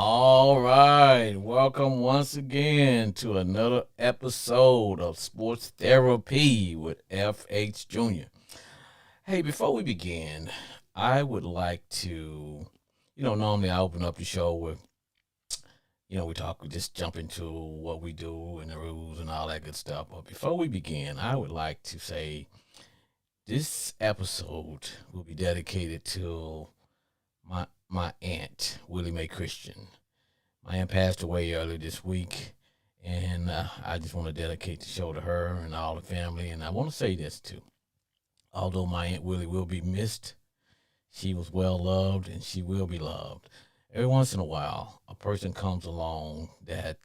All right, welcome once again to another episode of Sports Therapy with FH Jr. Hey, before we begin, I would like to, normally I open up the show with, we just jump into what we do and the rules and all that good stuff. But before we begin, I would like to say this episode will be dedicated to my aunt, Willie Mae Christian. My aunt passed away earlier this week, and I just want to dedicate the show to her and all the family. And I want to say this too. Although my aunt Willie will be missed, she was well loved and she will be loved. Every once in a while, a person comes along that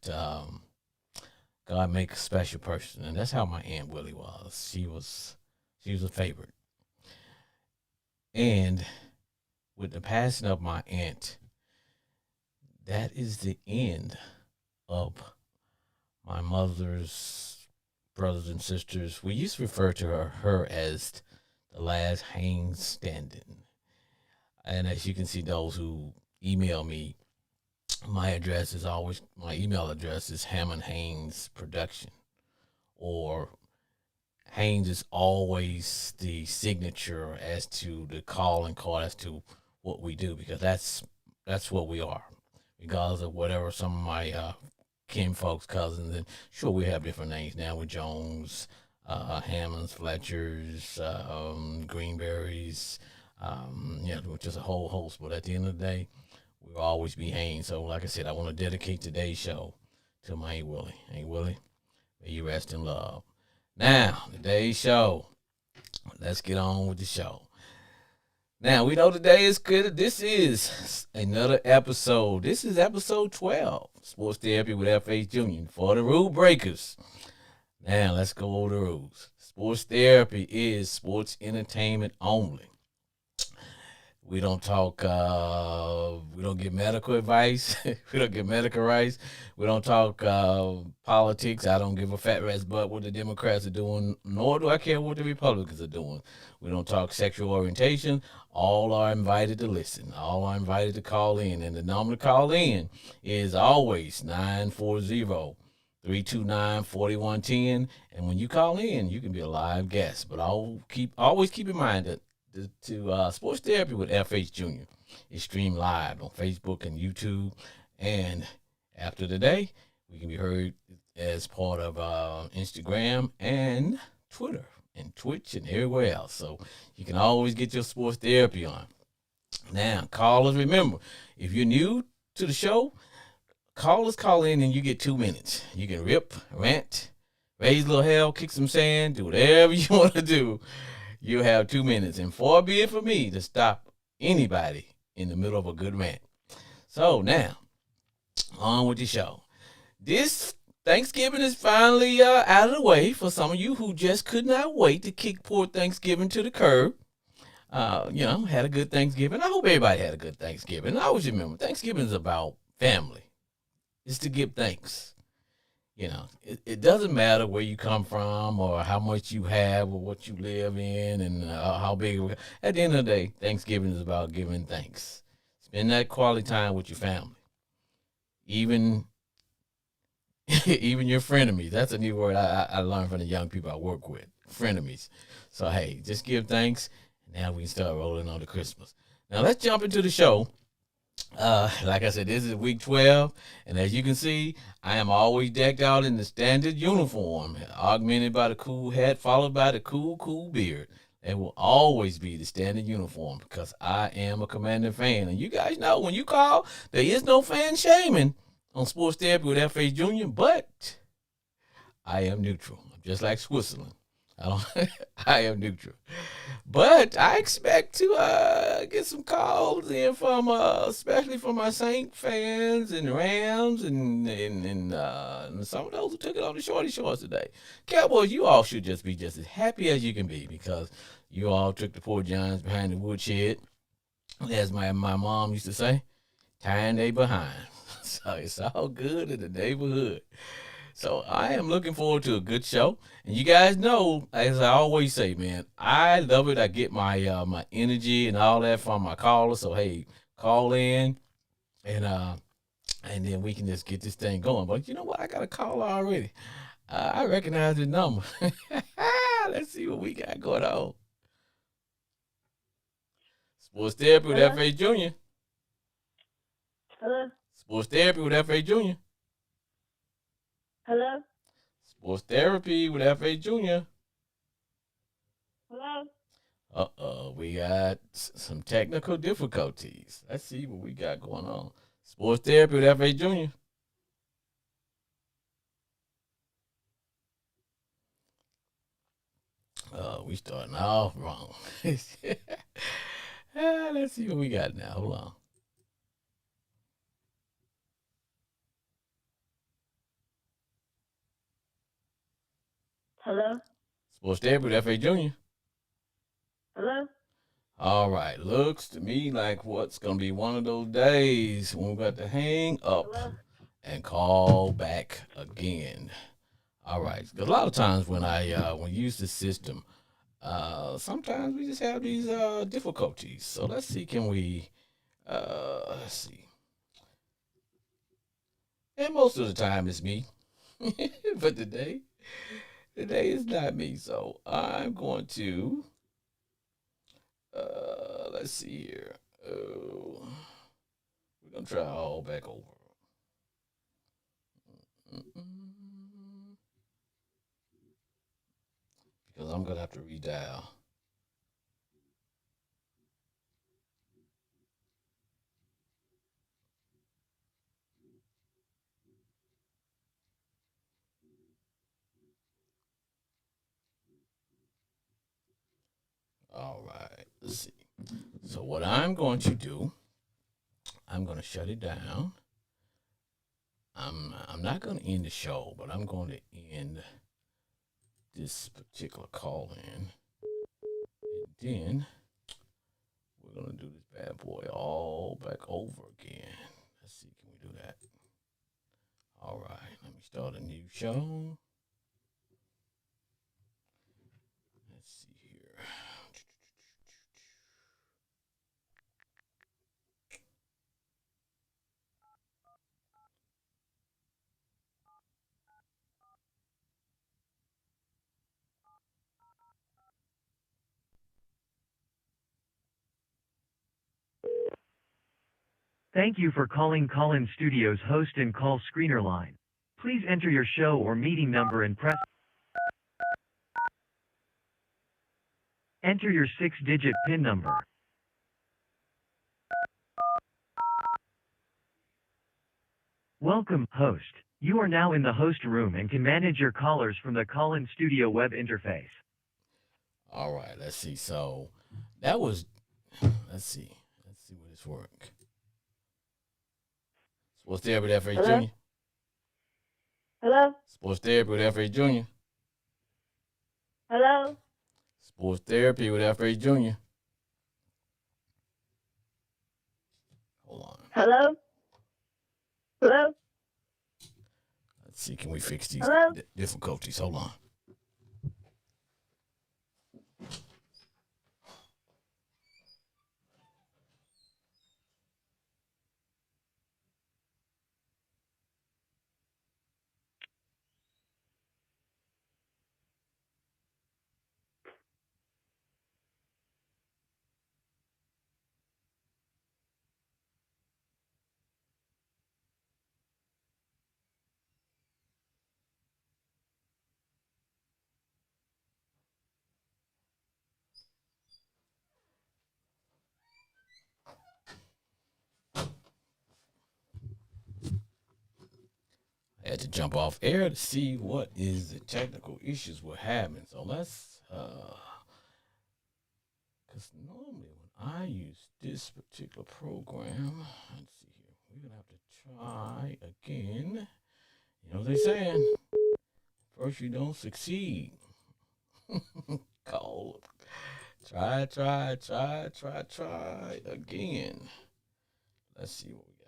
God makes a special person, and that's how my aunt Willie was. She was a favorite. And with the passing of my aunt, that is the end of my mother's brothers and sisters. We used to refer to her as the last Haynes standing. And as you can see, those who email me, my email address is Hammond Haynes Production, or Haynes is always the signature as to the calling card as to what we do, because that's what we are, regardless of whatever some of my kin folks, cousins, and sure we have different names now with Jones, Hammonds, Fletchers, Greenberries, just a whole host. But at the end of the day, we'll always be Haynes. So like I said, I want to dedicate today's show to my Aunt Willie. Aunt Willie, may you rest in love. Now, today's show, let's get on with the show. Now, we know today is good. This is another episode. This is episode 12, Sports Therapy with F.H. Jr. for the rule breakers. Now, let's go over the rules. Sports therapy is sports entertainment only. We don't talk, we don't get medical advice. We don't get medical rights. We don't talk politics. I don't give a fat rat's butt what the Democrats are doing, nor do I care what the Republicans are doing. We don't talk sexual orientation. All are invited to listen. All are invited to call in. And the number to call in is always 940-329-4110. And when you call in, you can be a live guest. But always keep in mind that to Sports Therapy with FH Jr. is streamed live on Facebook and YouTube. And after today, we can be heard as part of Instagram and Twitter and Twitch and everywhere else. So you can always get your sports therapy on. Now, callers, remember, if you're new to the show, call in and you get 2 minutes. You can rip, rant, raise a little hell, kick some sand, do whatever you want to do. You'll have 2 minutes, and far be it for me to stop anybody in the middle of a good rant. So now, on with the show. This Thanksgiving is finally out of the way for some of you who just could not wait to kick poor Thanksgiving to the curb. Had a good Thanksgiving. I hope everybody had a good Thanksgiving. I always remember, Thanksgiving is about family. It's to give thanks. It doesn't matter where you come from or how much you have or what you live in and how big. At the end of the day, Thanksgiving is about giving thanks. Spend that quality time with your family. Even your frenemies. That's a new word I learned from the young people I work with. Frenemies. So, hey, just give thanks. Now we can start rolling on to Christmas. Now, let's jump into the show. Like I said, this is week 12, and as you can see, I am always decked out in the standard uniform, augmented by the cool hat, followed by the cool beard. It will always be the standard uniform because I am a Commander fan. And you guys know when you call, there is no fan shaming on Sports Therapy with F.A. Jr., but I am neutral. I'm just like Switzerland. I am neutral. But I expect to get some calls in from, especially from my Saint fans and Rams and some of those who took it on the shorty shorts today. Cowboys, you all should just be just as happy as you can be because you all took the poor Giants behind the woodshed, as my mom used to say, tying they behind. So it's all good in the neighborhood. So I am looking forward to a good show. And you guys know, as I always say, man, I love it. I get my my energy and all that from my callers. So hey, call in and and then we can just get this thing going. But you know what? I got a call already. I recognize the number. Let's see what we got going on. Sports therapy with Hello? FA Junior. Hello? Sports therapy with FA Junior. Hello? Sports therapy with FA Junior. Hello? We got some technical difficulties. Let's see what we got going on. Sports therapy with FA Junior. We starting off wrong. Let's see what we got now. Hold on. Hello? Sports therapy with FA Junior. Hello? All right. Looks to me like what's gonna be one of those days when we got to hang up Hello? and call back again. All right. 'Cause a lot of times when you use the system, sometimes we just have these difficulties. So let's see. Can we? Let's see. And most of the time it's me, but today is not me. So I'm going to. Let's see here. We're gonna try all back over. Because I'm gonna have to redial. All right. Let's see. So what I'm going to do, I'm going to shut it down. I'm not going to end the show, but I'm going to end this particular call in, and then we're going to do this bad boy all back over again. Let's see, can we do that? All right, let me start a new show. Let's see here. Thank you for calling Call-In Studios host and call screener line. Please enter your show or meeting number and press enter your 6-digit PIN number. Welcome, host. You are now in the host room and can manage your callers from the Call-In Studio web interface. All right, let's see. So that was, let's see. Let's see what this work. Sports therapy with FA Hello? Junior. Hello? Sports therapy with FA Junior. Hello? Sports therapy with FA Junior. Hold on. Hello? Hello? Let's see. Can we fix these Hello? difficulties? Hold on. I had to jump off air to see what is the technical issues we're having. So let's, because normally when I use this particular program, let's see here, we're gonna have to try again. You know what they saying? First you don't succeed. Call. Try again. Let's see what we got.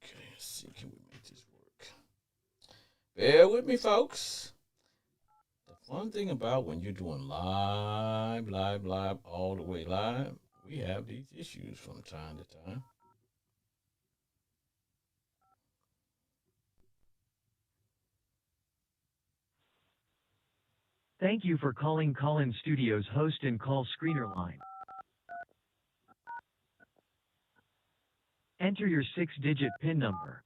Okay, let's see. Can we make this work? Bear with me, folks. The fun thing about when you're doing live, all the way live, we have these issues from time to time. Thank you for calling Call-In Studios host and call screener line. Enter your 6-digit PIN number.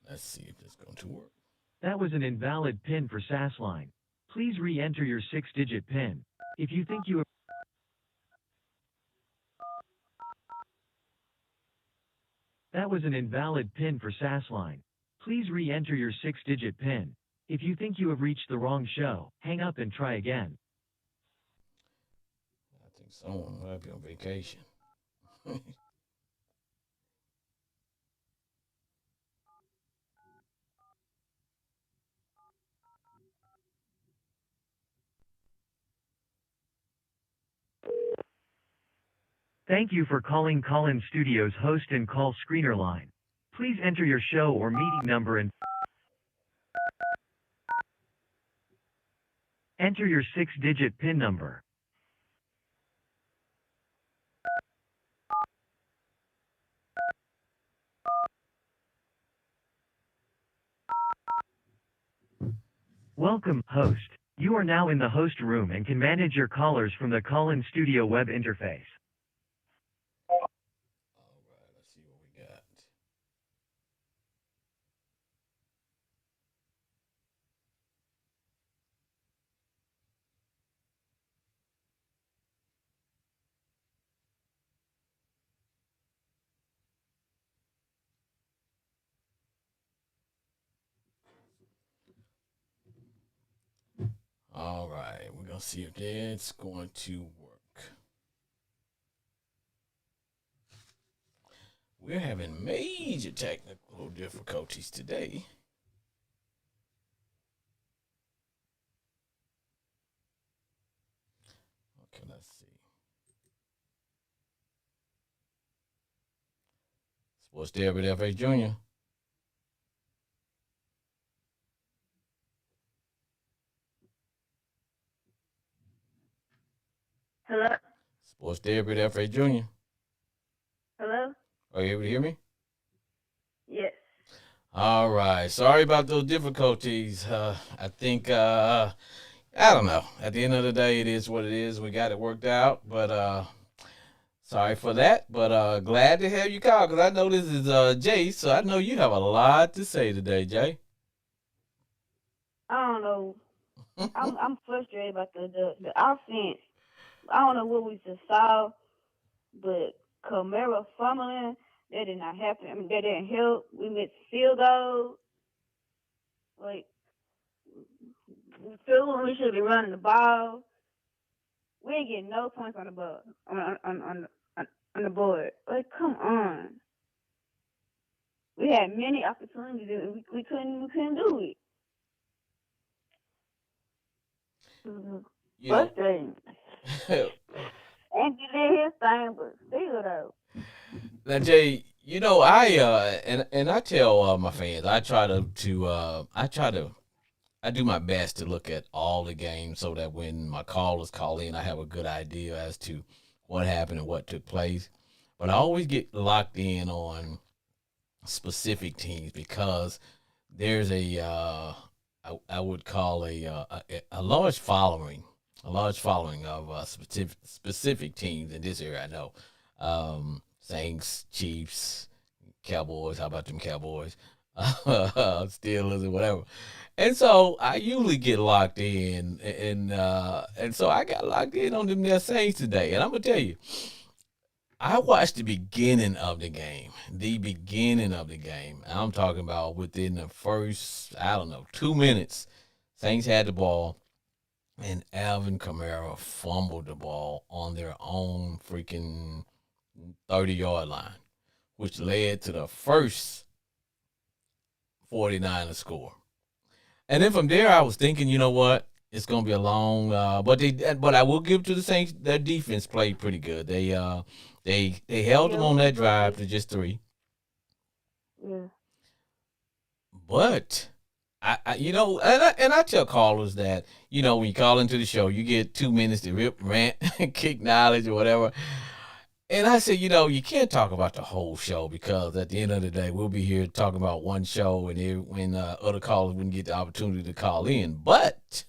Let's see if this is going to work. That was an invalid PIN for SAS line. Please re-enter your 6-digit PIN. If you think you have That was an invalid PIN for SAS line. Please re-enter your 6-digit PIN. If you think you have reached the wrong show, hang up and try again. I think someone might be on vacation. Thank you for calling Call-In Studios host and call screener line. Please enter your show or meeting number and enter your 6-digit PIN number. Welcome, host. You are now in the host room and can manage your callers from the Call-In Studio web interface. All right, let's see what we got. All right, we're going to see if that's going to work. We're having major technical difficulties today. Okay, let's see. Sports Derby F.A. Jr. Hello? Sports Derby F.A. Jr. Hello? Are you able to hear me? Yes. All right. Sorry about those difficulties. I think I don't know. At the end of the day, it is what it is. We got it worked out, but sorry for that. But glad to have you call because I know this is Jay, so I know you have a lot to say today, Jay. I don't know. I'm frustrated about the offense. I don't know what we just saw, but Camara fumbling, that did not happen. I mean, that didn't help. We missed field goal. Like, we feel when we should be running the ball. We ain't getting no points on the board. On the board. Like, come on. We had many opportunities and we couldn't do it. You know, Frustrating. And he did his thing, but still though. now, Jay, you know and I tell my fans I try to I do my best to look at all the games so that when my callers call in, I have a good idea as to what happened and what took place. But I always get locked in on specific teams because there's I would call a large following of specific teams in this area. I know Saints, Chiefs, Cowboys. How about them Cowboys? Steelers and whatever. And so I usually get locked in, and so I got locked in on them there Saints today. And I'm gonna tell you, I watched the beginning of the game. The beginning of the game. I'm talking about within the first, I don't know, 2 minutes. Saints had the ball, and Alvin Kamara fumbled the ball on their own freaking 30-yard line, which led to the first 49er score. And then from there, I was thinking, you know what? It's gonna be a long, but I will give to the Saints. Their defense played pretty good. They held them on that drive to just 3. Yeah. But and I tell callers that when you call into the show, you get 2 minutes to rip, rant, kick knowledge or whatever. And I said, you can't talk about the whole show because at the end of the day, we'll be here talking about one show, and when other callers wouldn't get the opportunity to call in. But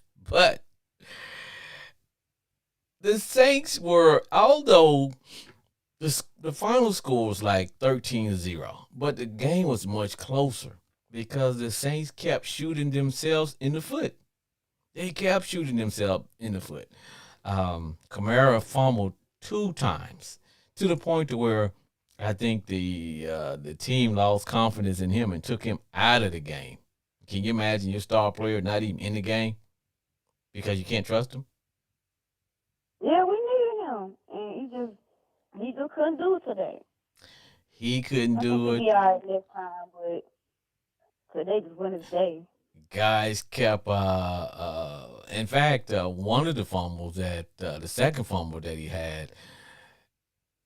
the Saints were, although the final score was like 13-0, but the game was much closer because the Saints kept shooting themselves in the foot. They kept shooting themselves in the foot. Kamara fumbled 2 times to the point to where I think the team lost confidence in him and took him out of the game. Can you imagine your star player not even in the game because you can't trust him? Yeah, we needed him, and he just couldn't do it today. He couldn't I think do he'll it. be all right next time, but today just went his day. Guys kept in fact, one of the fumbles that the second fumble that he had,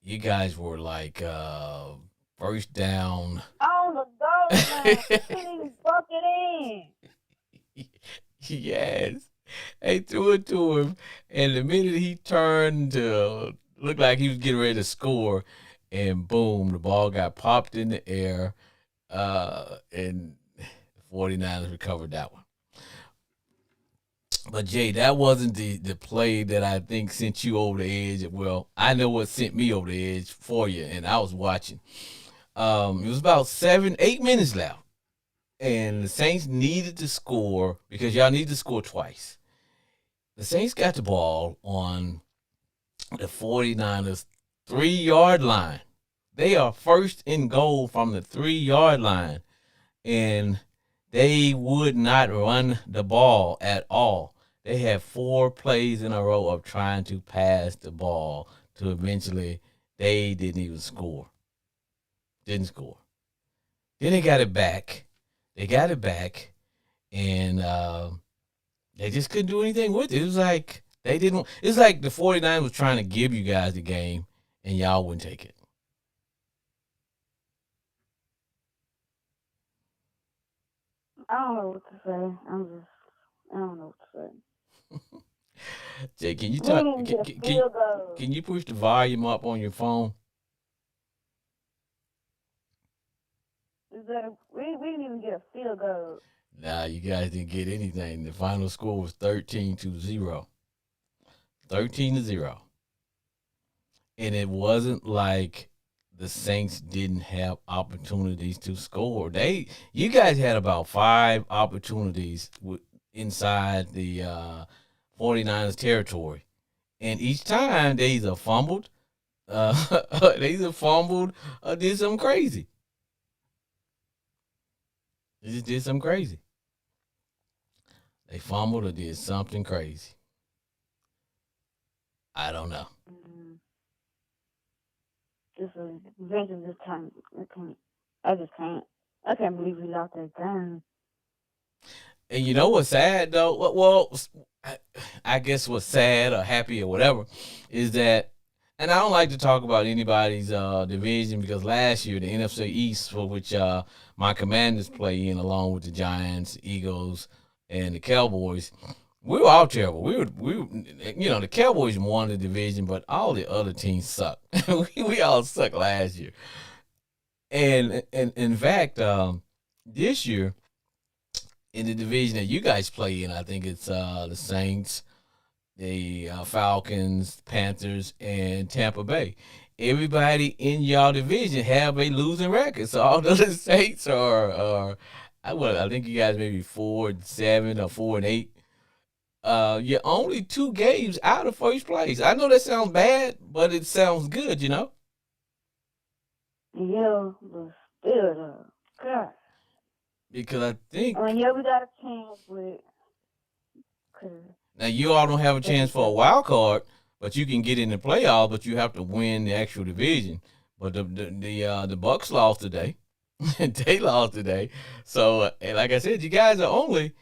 you guys were like first down. On the goal line, couldn't even buck it in. Yes. They threw it to him, and the minute he turned to look like he was getting ready to score, and boom, the ball got popped in the air, and the 49ers recovered that one. But Jay, that wasn't the play that I think sent you over the edge. Well, I know what sent me over the edge for you, and I was watching. It was about 7, 8 minutes left, and the Saints needed to score because y'all need to score twice. The Saints got the ball on the 49ers 3-yard line. They are first and goal from the 3-yard line, and they would not run the ball at all. They had 4 plays in a row of trying to pass the ball to eventually they didn't even score. Didn't score. Then they got it back. And they just couldn't do anything with it. It was like they didn't. It's like the 49ers was trying to give you guys the game, and y'all wouldn't take it. I don't know what to say. I don't know what to say. Jay, can you We talk? didn't get a field goal. Can you push the volume up on your phone? We didn't even get a field goal. Nah, you guys didn't get anything. The final score was 13-0. 13-0. And it wasn't like the Saints didn't have opportunities to score. You guys had about 5 opportunities inside the 49ers territory. And each time they either fumbled, or did something crazy. They just did something crazy. They fumbled or did something crazy. I don't know. Just a vengeance this time. I can't believe we lost that game. And you know what's sad though? Well, I guess what's sad or happy or whatever is that, and I don't like to talk about anybody's division because last year the NFC East, for which my Commanders play in, along with the Giants, Eagles, and the Cowboys, we were all terrible. We were, the Cowboys won the division, but all the other teams suck. we all suck last year, and in fact, this year in the division that you guys play in, I think it's the Saints, the Falcons, Panthers, and Tampa Bay. Everybody in y'all division have a losing record. So all the Saints are I think you guys maybe 4-7 or 4-8. You're only 2 games out of first place. I know that sounds bad, but it sounds good, Yeah, but still, God. Because I think we got a chance with. now you all don't have a chance for a wild card, but you can get in the playoffs. But you have to win the actual division. But the Bucks lost today. They lost today. So like I said, you guys are only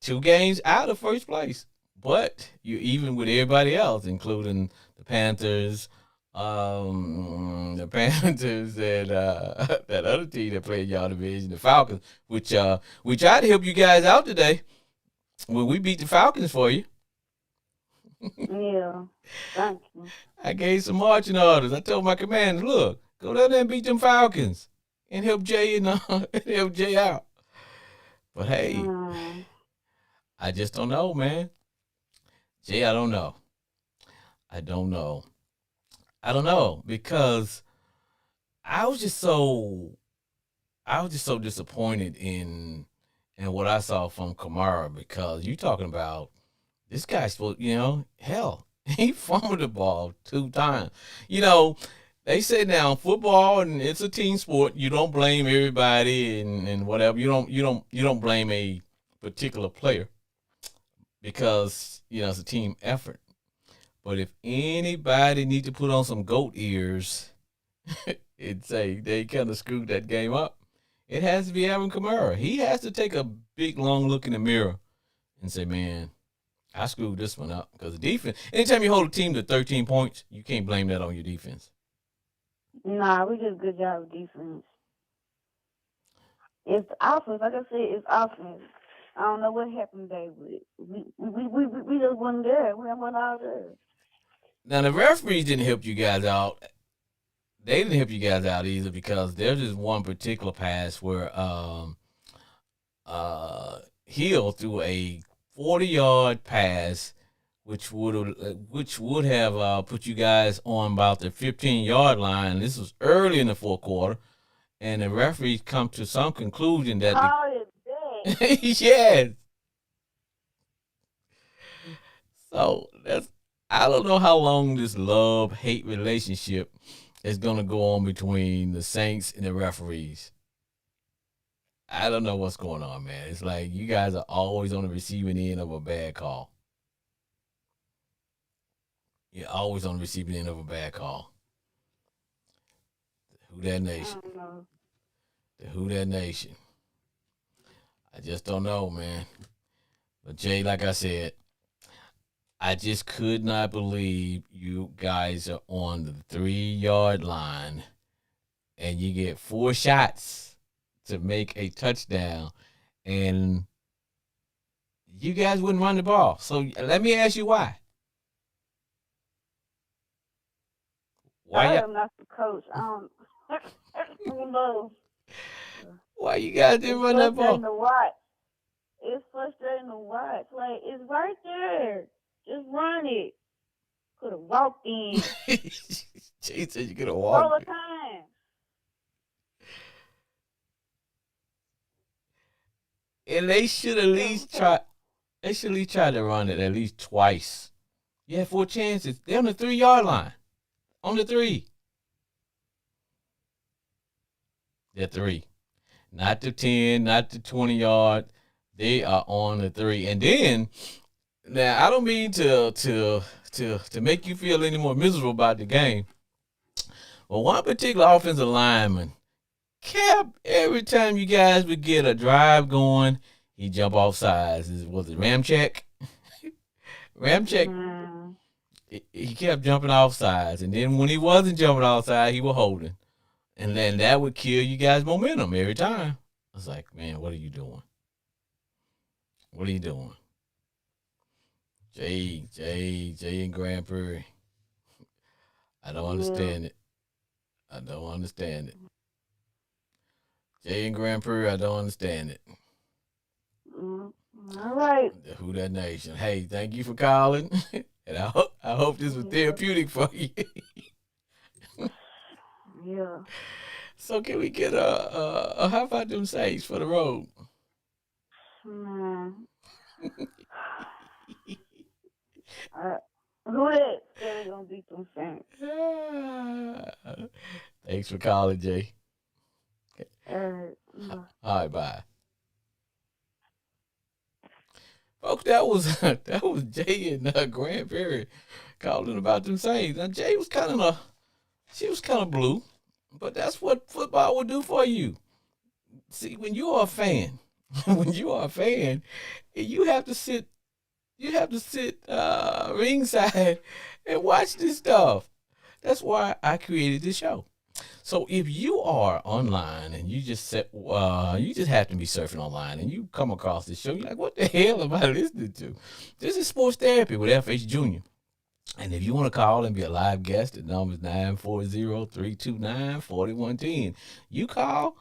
2 games out of first place. But you're even with everybody else, including the Panthers, The Panthers and that other team that played y'all division, the Falcons, which we tried to help you guys out today when we beat the Falcons for you. Yeah. Thank you. I gave some marching orders. I told my commanders, look, go down there and beat them Falcons and help Jay and help Jay out. But hey, I just don't know, man. Jay, I don't know. I don't know. I don't know because I was just so disappointed in what I saw from Kamara because you talking about this guy's supposed, hell, he fumbled the ball 2 times. They say now football and it's a team sport. You don't blame everybody and whatever. You don't blame a particular player because it's a team effort. But if anybody need to put on some goat ears and say they kind of screwed that game up, it has to be Alvin Kamara. He has to take a big, long look in the mirror and say, man, I screwed this one up. Because the defense, anytime you hold a team to 13 points, you can't blame that on your defense. Nah, we did a good job with defense. It's offense. Like I said, it's offense. I don't know what happened today, but we just wasn't there. We weren't all there. Now, the referees didn't help you guys out. They didn't help you guys out either because there's just one particular pass where Hill threw a 40-yard pass, which would have put you guys on about the 15-yard line. This was early in the fourth quarter, and the referees come to some conclusion that yes. So I don't know how long this love-hate relationship is going to go on between the Saints and the referees. I don't know what's going on, man. It's like you guys are always on the receiving end of a bad call. You're always on the receiving end of a bad call. Who that nation? The Who that nation? I just don't know, man. But Jay, like I said, I just could not believe you guys are on the 3-yard line and you get 4 shots to make a touchdown and you guys wouldn't run the ball. So let me ask you why. I am not the coach. I don't know. Why you guys didn't run that ball? It's frustrating to watch. Like, it's right there. Just run it. Could have walked in. Jay said you could have walked. All the time. And they should at least try. They should at least try to run it at least twice. You had 4 chances. They're on the 3-yard line. On the 3. They're 3. Not the 10, not the 20-yard. They are on the 3. And then, now I don't mean to make you feel any more miserable about the game. But one particular offensive lineman kept every time you guys would get a drive going, he jump off sides. Was it Ramczyk? Ramczyk. He kept jumping off sides, and then when he wasn't jumping off sides, he was holding, and then that would kill you guys' momentum every time. I was like, man, what are you doing? What are you doing? Jay and Grand Prairie. I don't understand it. I don't understand it. Jay and Grand Prairie, I don't understand it. All right. The Who That Nation. Hey, thank you for calling. And I hope this was therapeutic for you. Yeah. So can we get a how about them Saints for the road? Who that said gonna beat them Saints? Thanks for calling, Jay. No. All right, bye. Folks, that was Jay and Grand Prairie calling about them Saints. Now Jay was she was kind of blue, but that's what football will do for you. See, when you are a fan, you have to sit ringside and watch this stuff. That's why I created this show. So if you are online and you just you just happen to be surfing online and you come across this show, you're like, what the hell am I listening to? This is Sports Therapy with FH Jr. And if you want to call and be a live guest, the number is 940-329-4110. You call,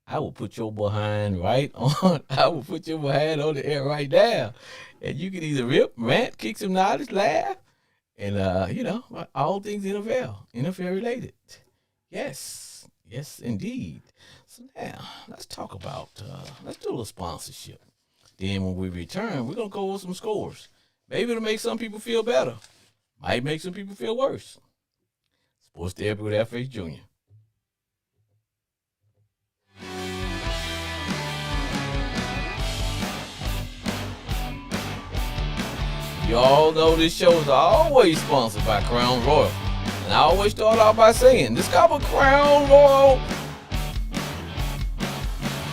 I will put your behind right on. I will put your behind on the air right now. And you can either rip, rant, kick some knowledge, laugh, and all things NFL related. Yes, yes, indeed. So now let's talk about let's do a little sponsorship. Then when we return, we're gonna go over some scores. Maybe it'll make some people feel better. Might make some people feel worse. Sports Therapy with FH Jr. You all know this show is always sponsored by Crown Royal. And I always start out by saying, discover Crown Royal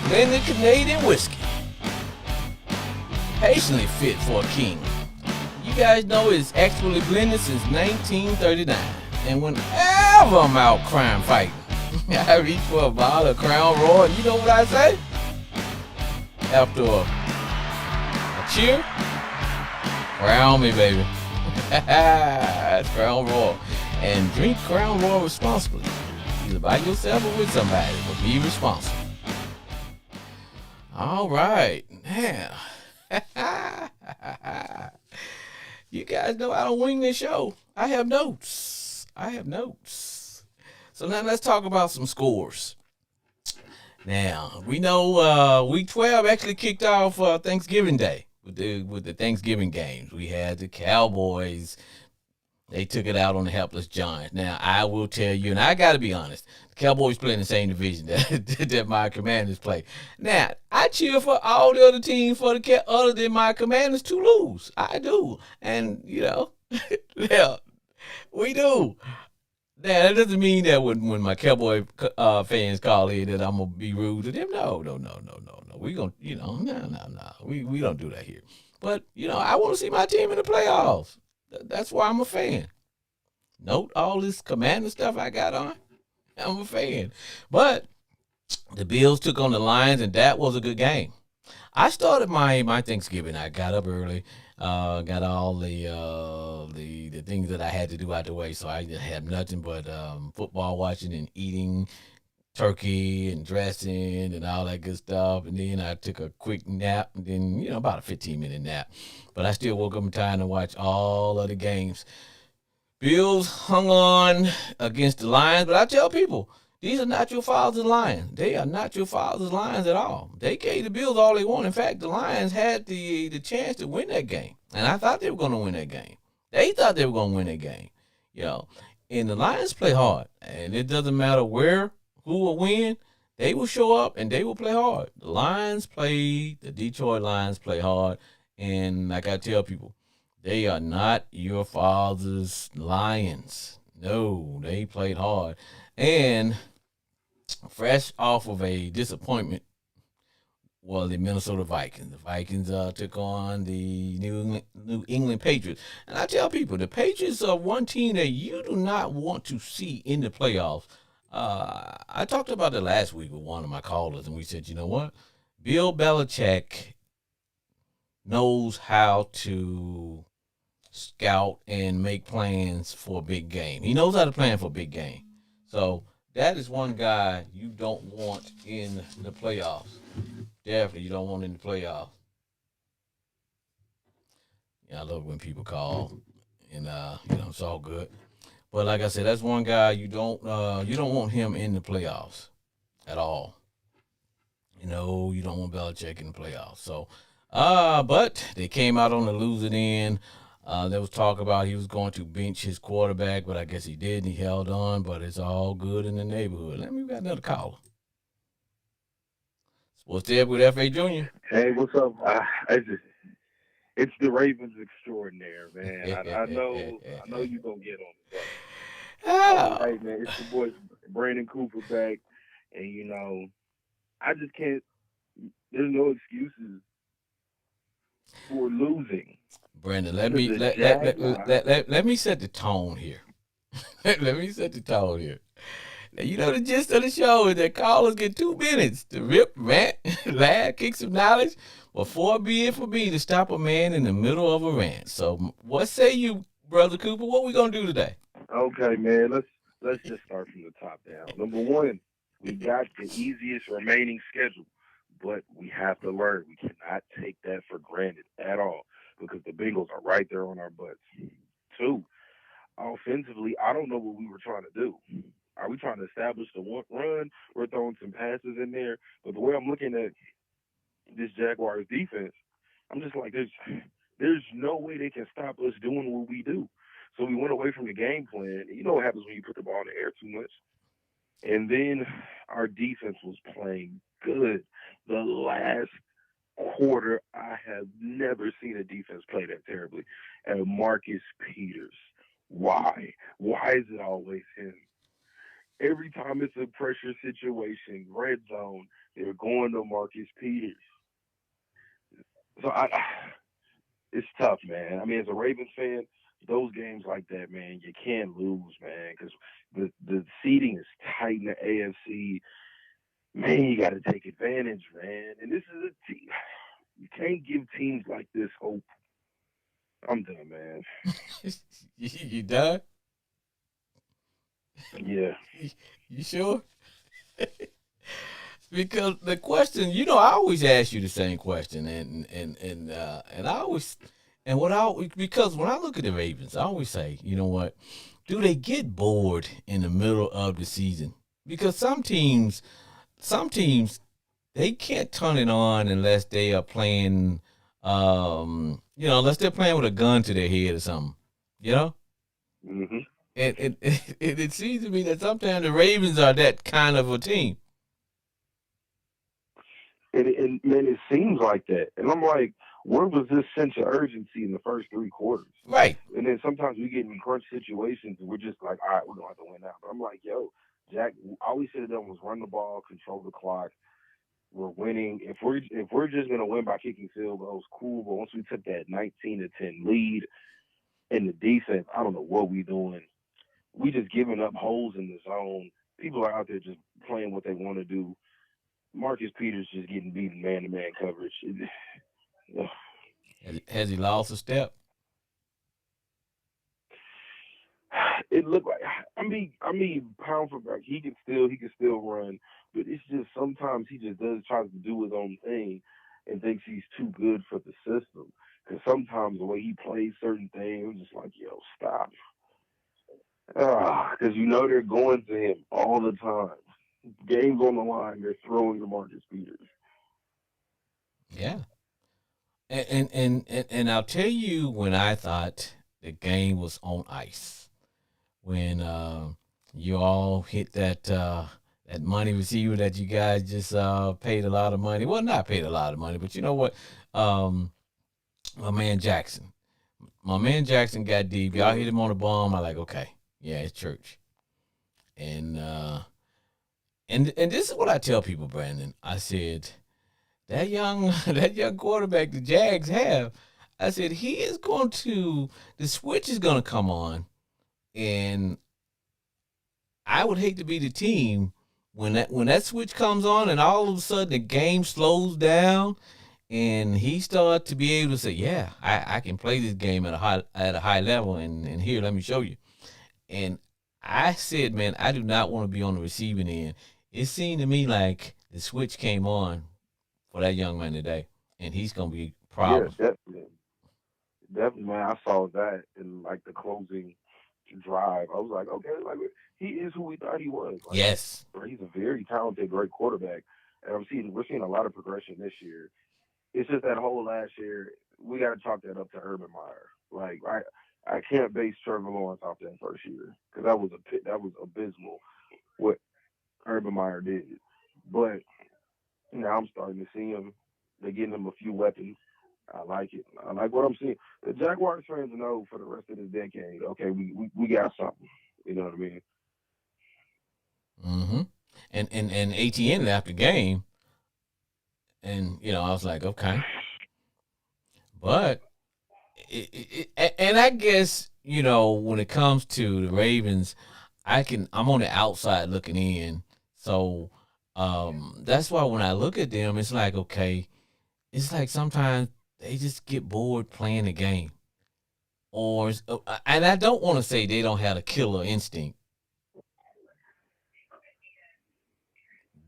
blended Canadian whiskey. Patiently fit for a king. You guys know it's expertly blended since 1939. And whenever I'm out crime fighting, I reach for a bottle of Crown Royal. And you know what I say? After a cheer, crown me, baby. That's Crown Royal. And drink Crown Royal responsibly. Either by yourself or with somebody, but be responsible. All right. Now, you guys know I don't wing this show. I have notes. So now let's talk about some scores. Now, we know Week 12 actually kicked off Thanksgiving Day with the Thanksgiving games. We had the Cowboys. They took it out on the helpless Giants. Now, I will tell you, and I got to be honest, the Cowboys play in the same division that my Commanders play. Now, I cheer for all the other teams other than my Commanders to lose. I do. And, yeah, we do. Now, that doesn't mean that when my Cowboy fans call in that I'm going to be rude to them. No. We going to, no. We don't do that here. But, I want to see my team in the playoffs. That's why I'm a fan. Note all this Commander stuff I got on. I'm a fan. But the Bills took on the Lions, and that was a good game. I started my Thanksgiving. I got up early, got all the things that I had to do out the way, so I had nothing but football watching and eating turkey and dressing and all that good stuff. And then I took a quick nap, and then, about a 15-minute nap. But I still woke up in time to watch all of the games. Bills hung on against the Lions, but I tell people, these are not your father's Lions. They are not your father's Lions at all. They gave the Bills all they want. In fact, the Lions had the chance to win that game. And I thought they were going to win that game. They thought they were going to win that game. And the Lions play hard. And it doesn't matter who will win. They will show up and they will play hard. The Detroit Lions play hard. And like I tell people, they are not your father's Lions. No, they played hard. And fresh off of a disappointment was the Minnesota Vikings. The Vikings took on the New England Patriots. And I tell people, the Patriots are one team that you do not want to see in the playoffs. I talked about it last week with one of my callers, and we said, you know what? Bill Belichick knows how to scout and make plans for a big game. He knows how to plan for a big game. So that is one guy you don't want in the playoffs. Definitely you don't want in the playoffs. Yeah, I love when people call, and it's all good. But like I said, that's one guy you don't want him in the playoffs at all. You don't want Belichick in the playoffs. So, but they came out on the losing end. There was talk about he was going to bench his quarterback, but I guess he didn't. He held on, but it's all good in the neighborhood. We got another caller. Sports Therapy with F.A. Jr. Hey, what's up? It's the Ravens extraordinaire, man. I know you're going to get on it. Hey, man, it's the boy Brandon Cooper back, and, I just can't – there's no excuses for losing. Brandon, let me set the tone here. Let me set the tone here. Now, you know the gist of the show is that callers get 2 minutes to rip, rant, laugh, kick some knowledge before being for me to stop a man in the middle of a rant. So, what say you, Brother Cooper? What we gonna do today? Okay, man. Let's just start from the top down. Number one, we got the easiest remaining schedule, but we have to learn. We cannot take that for granted at all because the Bengals are right there on our butts. Two, offensively, I don't know what we were trying to do. Are we trying to establish the one run? We're throwing some passes in there, but the way I'm looking at this Jaguars defense, I'm just like, there's no way they can stop us doing what we do. So we went away from the game plan. You know what happens when you put the ball in the air too much. And then our defense was playing good. The last quarter, I have never seen a defense play that terribly. And Marcus Peters, why? Why is it always him? Every time it's a pressure situation, red zone, they're going to Marcus Peters. So it's tough, man. I mean, as a Ravens fan, those games like that, man, you can't lose, man, because the seating is tight in the AFC. Man, you got to take advantage, man. And this is a team. You can't give teams like this hope. I'm done, man. You done? Yeah. You sure? Because the question, I always ask you the same question, and I always, and what I because when I look at the Ravens, I always say, you know what, do they get bored in the middle of the season? Because some teams, they can't turn it on unless they are playing, unless they're playing with a gun to their head or something, you know. Mm-hmm. It seems to me that sometimes the Ravens are that kind of a team. And man, it seems like that. And I'm like, where was this sense of urgency in the first three quarters? Right. And then sometimes we get in crunch situations and we're just like, all right, we're gonna have to win now. But I'm like, yo, Jack, all we should have done was run the ball, control the clock. We're winning. If we're just gonna win by kicking field goals, cool. But once we took that 19-10 lead in the defense, I don't know what we doing. We just giving up holes in the zone. People are out there just playing what they want to do. Marcus Peters just getting beaten man to man coverage. Has he lost a step? It looked like I mean pound for pound he can still run, but it's just sometimes he just tries to do his own thing and thinks he's too good for the system. Because sometimes the way he plays certain things, I'm just like, yo, stop. Because they're going to him all the time. Games on the line, they're throwing to Marcus Peters. Yeah. And I'll tell you when I thought the game was on ice. When you all hit that money receiver that you guys just paid a lot of money. Well, not paid a lot of money, but you know what? Um, my man Jackson. My man Jackson got deep. Y'all hit him on the bomb. I'm like, okay, yeah, it's church. And and this is what I tell people, Brandon. I said that young that young quarterback the Jags have. I said he is going to the switch is going to come on, and I would hate to be the team when that switch comes on and all of a sudden the game slows down and he starts to be able to say, yeah, I can play this game at a high level and here let me show you. And I said, man, I do not want to be on the receiving end. It seemed to me like the switch came on for that young man today, and he's gonna be a Yeah, problem. definitely. Definitely, man. I saw that in like the closing drive. I was like, okay, like he is who we thought he was. Like, Yes. bro, he's a very talented, great quarterback, and we're seeing a lot of progression this year. It's just that whole last year we got to chalk that up to Urban Meyer. Like, I can't base Trevor Lawrence off that first year because that was abysmal what Urban Meyer did. But now I'm starting to see him. They're getting him a few weapons. I like it. I like what I'm seeing. The Jaguars fans know for the rest of this decade, okay, we got something. You know what I mean? Mm-hmm. And ATN left the game, and I was like, okay, but And I guess when it comes to the Ravens, I'm on the outside looking in, so that's why when I look at them, it's like okay, it's like sometimes they just get bored playing the game, and I don't want to say they don't have a killer instinct,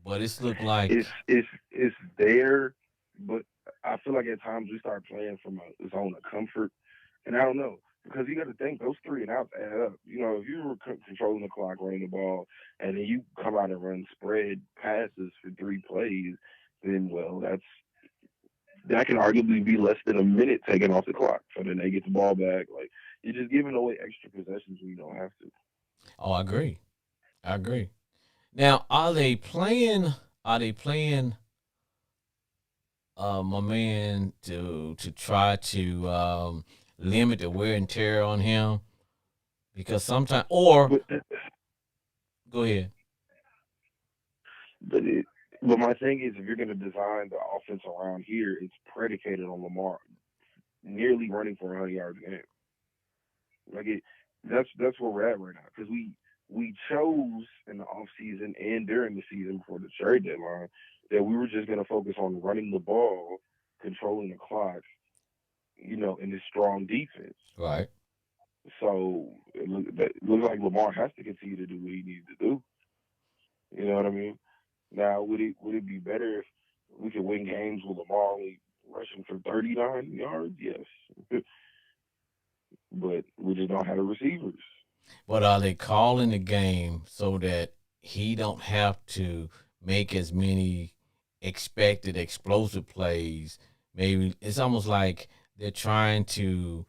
but it's look like It's there, but I feel like at times we start playing from a zone of comfort, and I don't know because you got to think those three and outs add up. If you were controlling the clock, running the ball, and then you come out and run spread passes for 3 plays, then well, that can arguably be less than a minute taken off the clock. So then they get the ball back. Like you're just giving away extra possessions when you don't have to. oh, I agree, I agree. Now, are they playing? Are they playing? My man to try to limit the wear and tear on him because sometimes or But go ahead. but it, but my thing is, if you're going to design the offense around here, it's predicated on Lamar nearly running for 100 yards a game. Like that's where we're at right now because we chose in the off season and during the season before the trade deadline that we were just going to focus on running the ball, controlling the clock, in this strong defense. Right. So it looks like Lamar has to continue to do what he needs to do. You know what I mean? Now, would it be better if we could win games with Lamar only rushing for 39 yards? Yes, but we just don't have the receivers. But are they calling the game so that he don't have to make as many expected explosive plays? Maybe it's almost like they're trying to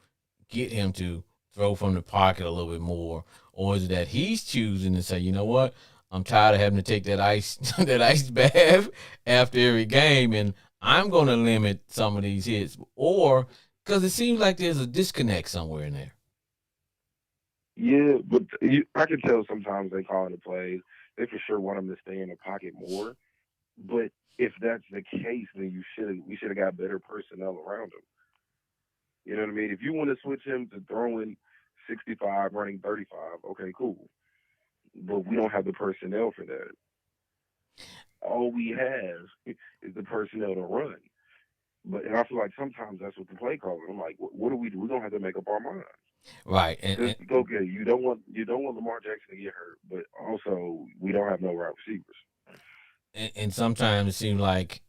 get him to throw from the pocket a little bit more, or is it that he's choosing to say, you know what, I'm tired of having to take that ice that ice bath after every game, and I'm going to limit some of these hits, or because it seems like there's a disconnect somewhere in there. Yeah, but I can tell sometimes they call the plays. They for sure want him to stay in the pocket more. But if that's the case, then we should have got better personnel around him. You know what I mean? If you want to switch him to throwing 65, running 35, okay, cool. But we don't have the personnel for that. All we have is the personnel to run. But and I feel like sometimes that's what the play calling. I'm like, what do we do? We don't have to make up our mind. Right, Just okay. You don't want Lamar Jackson to get hurt, but also we don't have no wide receivers. and sometimes it seems like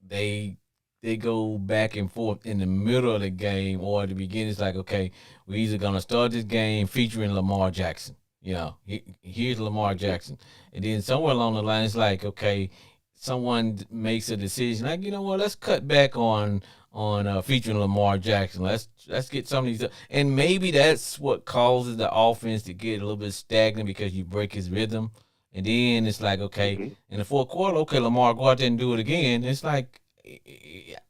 they they go back and forth in the middle of the game or at the beginning. It's like, okay, we're either gonna start this game featuring Lamar Jackson. Here's Lamar Jackson, and then somewhere along the line, it's like, okay, someone makes a decision, like, you know what, let's cut back on featuring Lamar Jackson. Let's get some of these, and maybe that's what causes the offense to get a little bit stagnant because you break his rhythm, and then it's like, okay, Hmm. in the fourth quarter, okay, Lamar, go out there and do it again. It's like,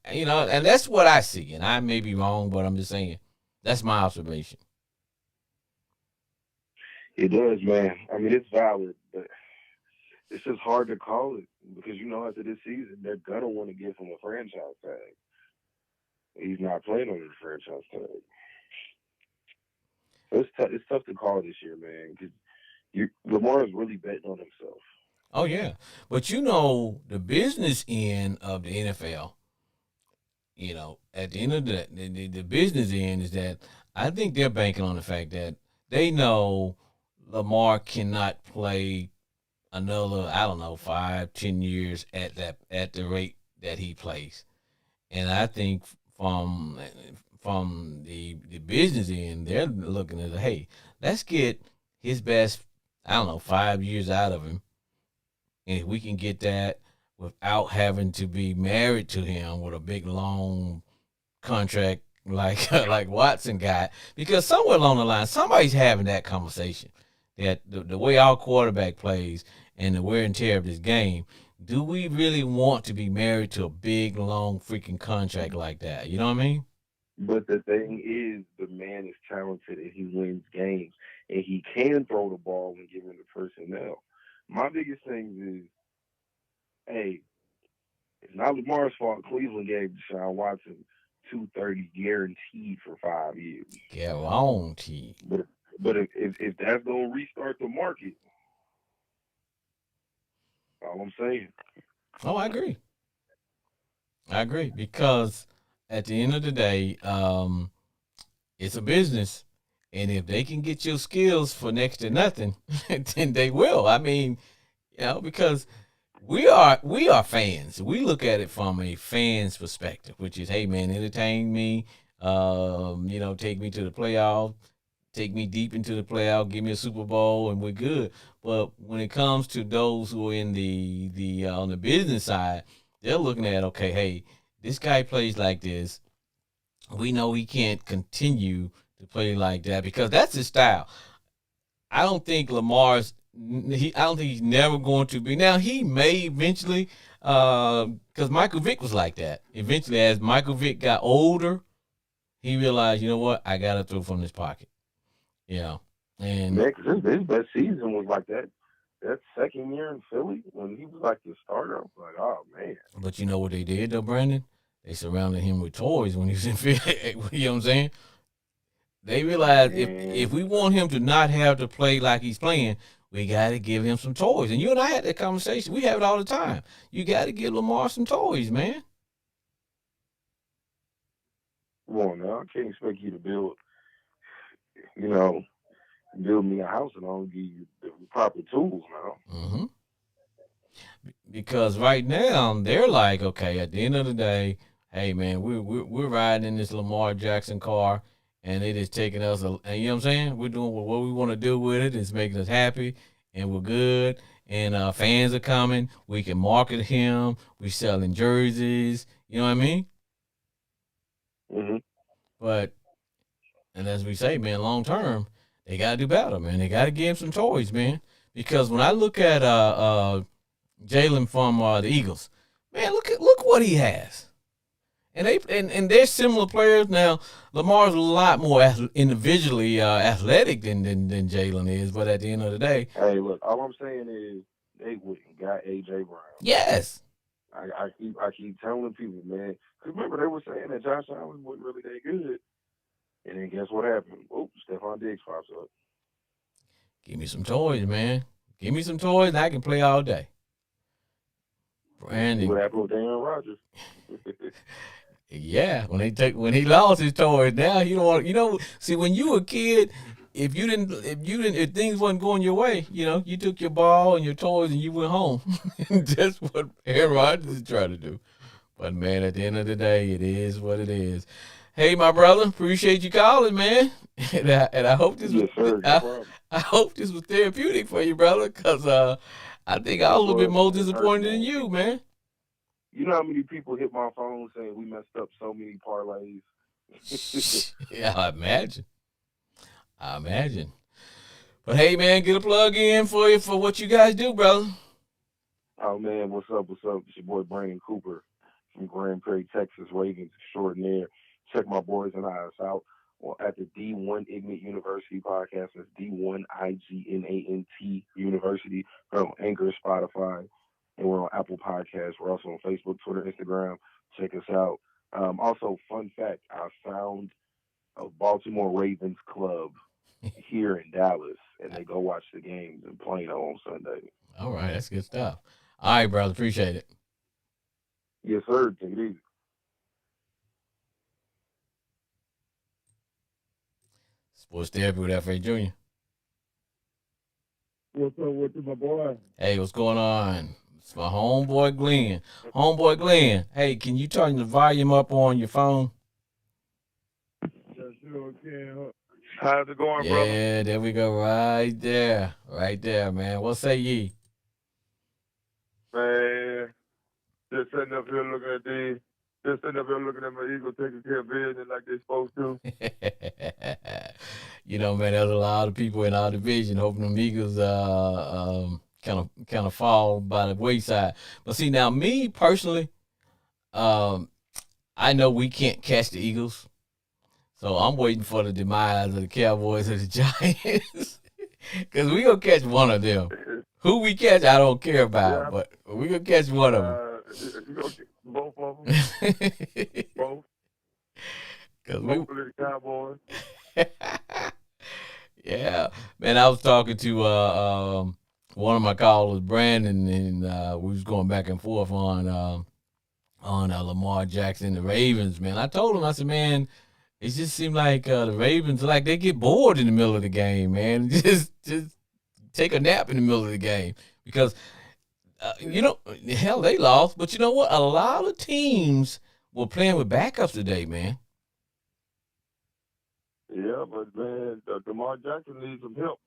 and that's what I see. And I may be wrong, but I'm just saying that's my observation. It does, man. I mean, it's valid, but it's just hard to call it because after this season they're gonna want to give him a franchise tag. He's not playing under the franchise tag, so it's tough to call this year, man. Because Lamar is really betting on himself. Oh yeah, but the business end of the NFL. At the end of the business end is that I think they're banking on the fact that they know Lamar cannot play another, I don't know, 5, 10 years at the rate that he plays. And I think from the business end, they're looking at, hey, let's get his best, I don't know, 5 years out of him, and if we can get that without having to be married to him with a big long contract like like Watson got, because somewhere along the line somebody's having that conversation that the way our quarterback plays and the wear and tear of this game, do we really want to be married to a big long freaking contract like that? You know what I mean? But the thing is, the man is talented and he wins games, and he can throw the ball when given the personnel. My biggest thing is, hey, it's not Lamar's fault Cleveland gave Deshaun Watson 230 guaranteed for 5 years. Guaranteed. But if that's gonna restart the market, all I'm saying. Oh, I agree because at the end of the day, it's a business, and if they can get your skills for next to nothing, then they will. I mean, because we are fans. We look at it from a fan's perspective, which is, hey man, entertain me. Take me to the playoff, take me deep into the playoff, give me a Super Bowl, and we're good. But when it comes to those who are in the on the business side, they're looking at, okay, hey, this guy plays like this. We know he can't continue to play like that because that's his style. I don't think Lamar's. I don't think he's never going to be. Now he may eventually, because Michael Vick was like that. Eventually, as Michael Vick got older, he realized, you know what, I gotta throw from this pocket. And because his best season was like that second year in Philly when he was like the starter. I was like, oh man. But you know what they did though, Brandon? They surrounded him with toys when he was in Philly. You know what I'm saying? They realized if we want him to not have to play like he's playing, we got to give him some toys. And you and I had that conversation. We have it all the time. You got to give Lamar some toys, man. Come on now. I can't expect you to build me a house and I don't give you the proper tools now. Mm-hmm. Because right now, they're like, okay, at the end of the day, hey, man, we're riding in this Lamar Jackson car, and it is taking us, you know what I'm saying? We're doing what we want to do with it. It's making us happy, and we're good, and fans are coming. We can market him. We're selling jerseys. You know what I mean? Mm-hmm. But, and as we say, man, long term, they got to do better, man. They got to give him some toys, man. Because when I look at Jalen from the Eagles, man, look what he has. And they're similar players. Now, Lamar's a lot more individually athletic than Jalen is, but at the end of the day, hey, look, all I'm saying is they wouldn't got AJ Brown. Yes. I keep telling people, man, because remember they were saying that Josh Allen wasn't really that good, and then guess what happened? Oh, Stephon Diggs pops up. Give me some toys, man. Give me some toys, and I can play all day. Brandon. What happened with Aaron Rodgers? Yeah, when he lost his toys, now you don't want. See, when you were a kid, if things wasn't going your way, you took your ball and your toys and you went home. That's what Aaron Rodgers is trying to do. But man, at the end of the day, it is what it is. Hey, my brother, appreciate you calling, man. And I hope this was I hope this was therapeutic for you, brother, because I think I was a little bit more disappointed than you, man. You know how many people hit my phone saying we messed up so many parlays? Yeah, I imagine. But hey, man, get a plug in for you for what you guys do, brother. Oh man, what's up? It's your boy Brandon Cooper from Grand Prairie, Texas, Ravens extraordinaire. Check my boys and I out at the D1 Ignite University podcast. That's D1IGNANT University. We're on Anchor, Spotify, and we're on Apple Podcasts. We're also on Facebook, Twitter, Instagram. Check us out. Also, fun fact, I found a Baltimore Ravens club here in Dallas, and they go watch the games in Plano on Sunday. All right, that's good stuff. All right, brother, appreciate it. Yes, sir. Take it easy. Sports Therapy with F.A. Jr. What's up with you, my boy? Hey, what's going on? It's my homeboy Glenn. Homeboy Glenn, hey, can you turn the volume up on your phone? Yeah, sure can. How's it going, brother? Yeah, there we go. Right there, man. What say ye? Man, just sitting up here looking at my Eagles taking care of business like they're supposed to. Man, there's a lot of people in our division hoping them Eagles kind of fall by the wayside. But see, now me personally, I know we can't catch the Eagles, so I'm waiting for the demise of the Cowboys or the Giants, because we gonna catch one of them. Who we catch, I don't care about, but we gonna catch one of them. Both of them. Both. Hopefully the Cowboys. Yeah, man. I was talking to one of my callers, Brandon, and we was going back and forth on Lamar Jackson, the Ravens. Man, I told him, I said, man, it just seemed like the Ravens, like they get bored in the middle of the game, man. Just take a nap in the middle of the game because hell, they lost, but you know what? A lot of teams were playing with backups today, man. Yeah, but man, Lamar Jackson needs some help.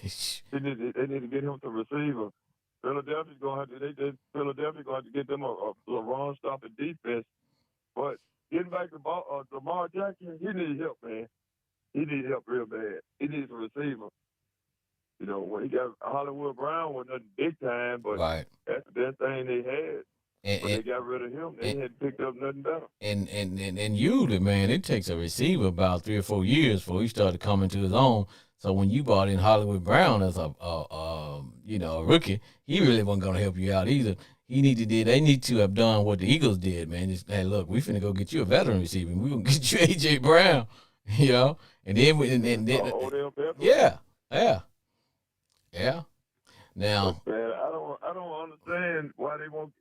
They need to get him to receiver. Philadelphia's gonna have to get them a run stopping defense. But getting back to Lamar Jackson, he needs help, man. He needs help real bad. He needs a receiver. You know, when he got Hollywood Brown was nothing big time, but Right. that's the best thing they had. When they got rid of him, they hadn't picked up nothing better. And usually, man, it takes a receiver about 3 or 4 years before he started coming to his own. So when you brought in Hollywood Brown as a rookie, he really wasn't gonna help you out either. They need to have done what the Eagles did, man. Just, hey, look, we finna go get you a veteran receiver. We gonna get you AJ Brown, and then yeah. Now, man, I don't understand why they won't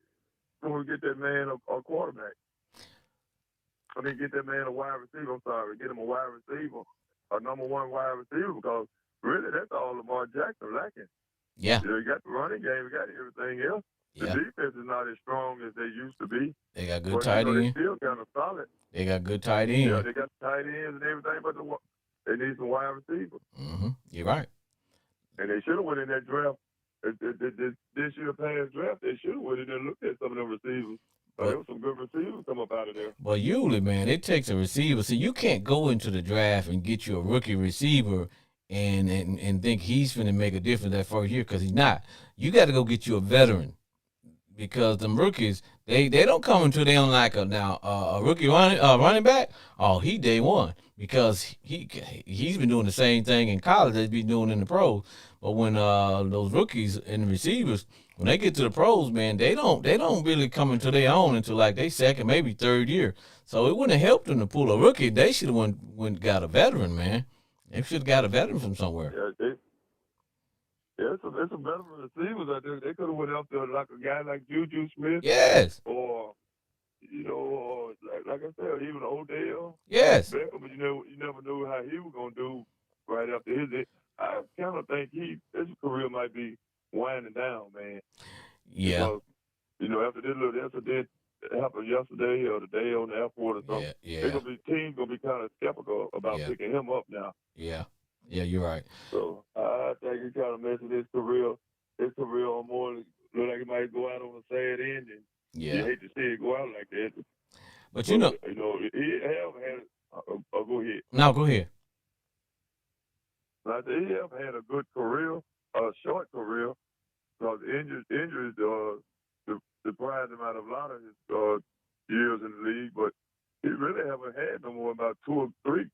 get that man a quarterback. I mean, get that man a wide receiver. I'm sorry, get him a wide receiver, a number one wide receiver, because really that's all Lamar Jackson lacking. Yeah. You got the running game, we got everything else. The defense is not as strong as they used to be. They got good tight ends. They're still kind of solid. They got good tight ends. Yeah, they got tight ends and everything, but they need some wide receivers. Mm-hmm. You're right. And they should have went in that draft. This year past draft, they should have went in there and looked at some of them receivers. There was some good receivers come up out of there. But usually, man, it takes a receiver. So you can't go into the draft and get you a rookie receiver and think he's going to make a difference that first year, because he's not. You got to go get you a veteran, because them rookies, they don't come until they on like a rookie running back. Oh, he day one, because he's been doing the same thing in college as he's been doing in the pros. But when those rookies and the receivers, when they get to the pros, man, they don't really come into their own until like they second, maybe third year. So it wouldn't have helped them to pull a rookie. They should have went got a veteran, man. They should have got a veteran from somewhere. Yeah, it's a veteran receivers out there. They could have went out there like a guy like Juju Smith. Yes. Or like I said, even Odell. Yes. Beckham, but you never knew how he was gonna do right after his. I kind of think his career might be winding down, man. Yeah. Because, after this little incident that happened yesterday or the day on the airport or something, teams gonna be kind of skeptical about picking him up now. Yeah. Yeah, you're right. So I think he's kind of messing his career on more. Look like he might go out on a sad ending. Yeah. You hate to see it go out like that. But he have had. Go ahead. No, go ahead. Now, he have had a good career, a short career, because injuries deprived him out of a lot of his years in the league. But he really haven't had no more about 2 or 3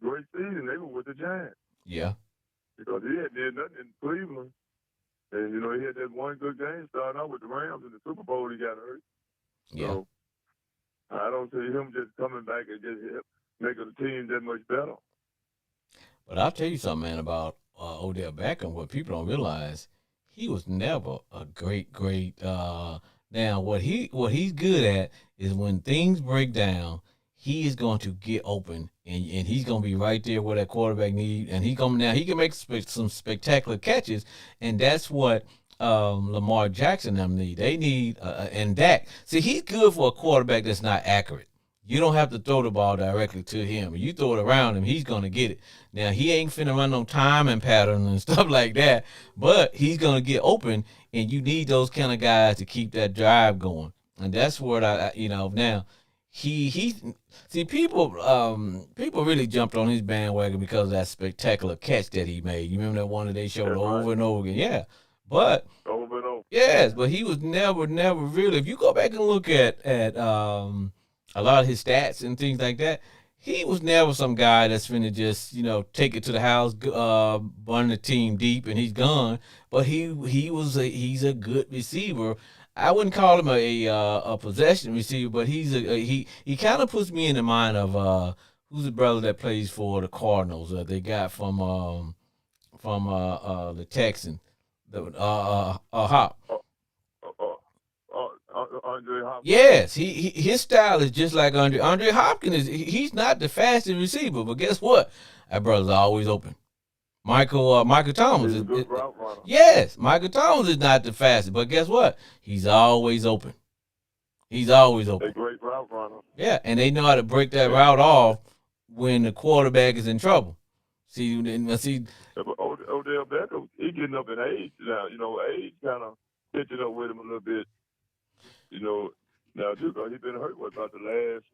great seasons. They were with the Giants. Yeah. Because he hadn't did nothing in Cleveland. And, he had that one good game starting out with the Rams in the Super Bowl. He got hurt. Yeah. So I don't see him just coming back and just making the team that much better. But I'll tell you something, man, about Odell Beckham. What people don't realize, he was never a great. Now, what he's good at is when things break down, he is going to get open, and he's going to be right there where that quarterback needs, and he can make some spectacular catches, and that's what Lamar Jackson them need. They need and Dak. See, he's good for a quarterback that's not accurate. You don't have to throw the ball directly to him. You throw it around him, he's going to get it. Now, he ain't finna run no timing pattern and stuff like that, but he's going to get open, and you need those kind of guys to keep that drive going. And that's what now he people really jumped on his bandwagon because of that spectacular catch that he made. You remember that one that they showed over and over again? Yeah. But over and over. Yes, but he was never really. If you go back and look at a lot of his stats and things like that, he was never some guy that's finna just take it to the house, burn the team deep, and he's gone. But he's a good receiver. I wouldn't call him a possession receiver, but he kind of puts me in the mind of who's the brother that plays for the Cardinals? They got from the Texans, the Hop. Andre Hopkins. Yes, his style is just like Andre Hopkins. He's not the fastest receiver, but guess what? That brother's always open. Michael Thomas He's is a good route runner. yes. Michael Thomas is not the fastest, but guess what? He's always open. He's always A open. great route runner. Yeah, and they know how to break that route off when the quarterback is in trouble. See. Yeah, but Odell Beckham, he getting up in age now. You know, age kind of catching up with him a little bit. You know, now too, because he's been hurt about the last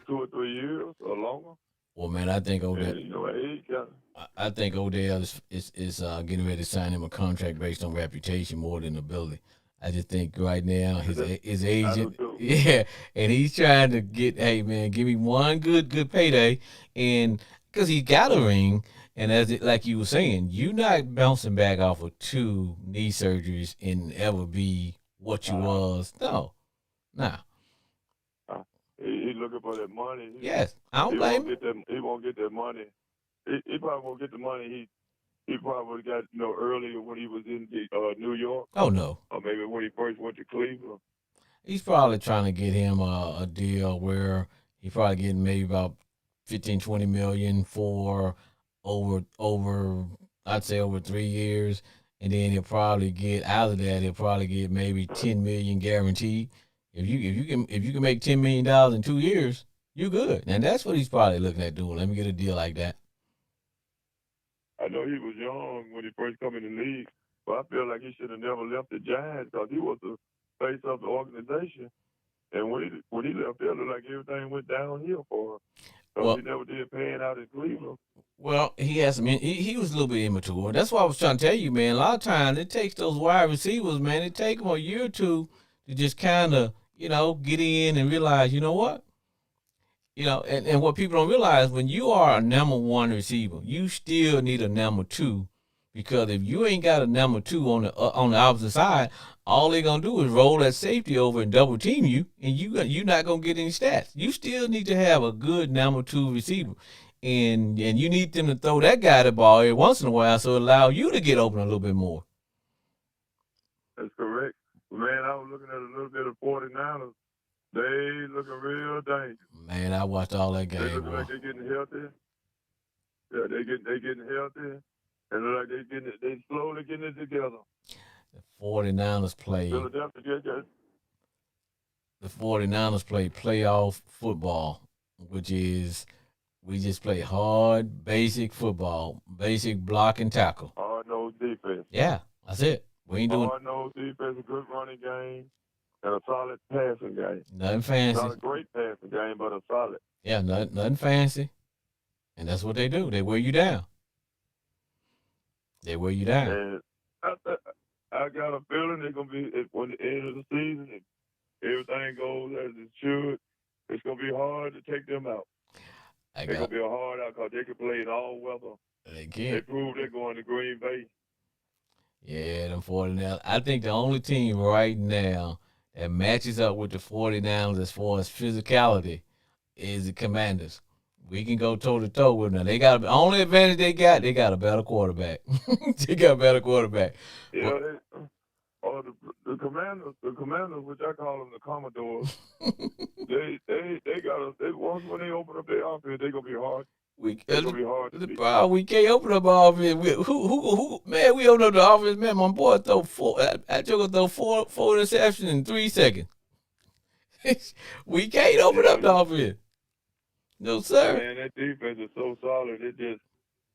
2 or 3 years or longer. Well, man, I think Odell. And, you know, age kind of. I think Odell is getting ready to sign him a contract based on reputation more than ability. I just think right now his agent, yeah, and he's trying to get, hey man, give me one good payday, and because he got a ring, and like you were saying, you're not bouncing back off of 2 knee surgeries and ever be what you was. No, nah. He's looking for that money. Yes, I don't blame him. He won't get that money. He probably won't get the money he probably got earlier when he was in New York. Oh no. Or maybe when he first went to Cleveland. He's probably trying to get him a deal where he probably getting maybe about 15-20 million for over I'd say over 3 years, and then he'll probably get out of that. He'll probably get maybe 10 million guaranteed. If you can make $10 million in 2 years, you're good. And that's what he's probably looking at doing. Let me get a deal like that. I know he was young when he first come in the league, but I feel like he should have never left the Giants because he was the face of the organization. And when he left there, it looked like everything went downhill for him. So he never did pan out in Cleveland. Well, he was a little bit immature. That's why I was trying to tell you, man. A lot of times it takes those wide receivers, man. It takes them a year or two to just kind of, get in and realize, you know what? And what people don't realize, when you are a number 1 receiver, you still need a number 2, because if you ain't got a number 2 on the opposite side, all they're gonna do is roll that safety over and double team you, and you're not gonna get any stats. You still need to have a good number 2 receiver, and you need them to throw that guy the ball every once in a while, so it allow you to get open a little bit more. That's correct. Man, I was looking at a little bit of 49ers. They looking real dangerous. Man, I watched all that game. They look like they're getting healthy. Yeah, they getting healthy, and look like they slowly getting it together. The 49ers play. Philadelphia, the 49ers play playoff football, which is we just play hard, basic football, basic block and tackle. Hard-nosed defense. Yeah, that's it. We ain't doing hard-nosed defense, a good running game, and a solid passing game. Nothing fancy. Not a great passing game, but a solid. Yeah, nothing fancy. And that's what they do. They wear you down. They wear you down. And I got a feeling they're going to be, when the end of the season, if everything goes as it should, it's going to be hard to take them out. It's going to be a hard out because they can play in all weather. They can. They proved they're going to Green Bay. Yeah, them 49ers. I think the only team right now that matches up with the 49ers as far as physicality is the Commanders. We can go toe-to-toe with them. They got the only advantage they got a better quarterback. They got a better quarterback. Yeah, the Commanders, which I call them the Commodores, they got once when they open up their offense, they're gonna be hard. It's gonna be hard to beat. Bro, we can't open up our offense. Who man, we open up the offense, man. My boy throw I took throw four interceptions in 3 seconds. We can't open up the offense. No, sir. Man, that defense is so solid. It just,